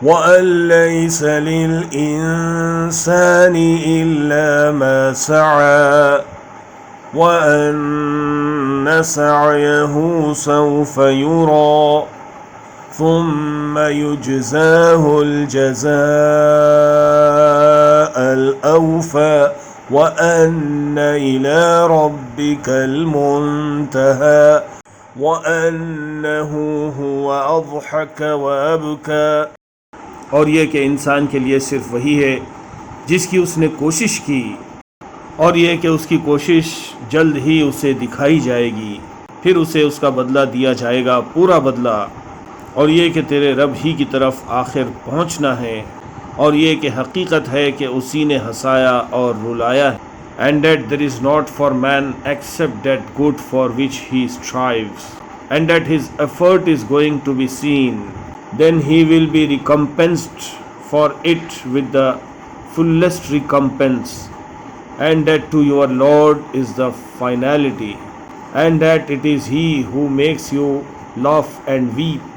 وأن ليس للإنسان إلا ما سعى وأن سعيه سوف يرى ثم يجزاه الجزاء الأوفى وأن إلى ربك المنتهى وأنه هو أضحك وأبكى। और ये कि इंसान के लिए सिर्फ वही है जिसकी उसने कोशिश की, और ये कि उसकी कोशिश जल्द ही उसे दिखाई जाएगी, फिर उसे उसका बदला दिया जाएगा, पूरा बदला। और ये कि तेरे रब ही की तरफ आखिर पहुंचना है, और ये कि हकीकत है कि उसी ने हंसाया और रुलाया है। And that there is not for man except that good for which he strives and that his effort is going to be seen, then he will be recompensed for it with the fullest recompense, and that to your Lord is the finality, and that it is He who makes you laugh and weep,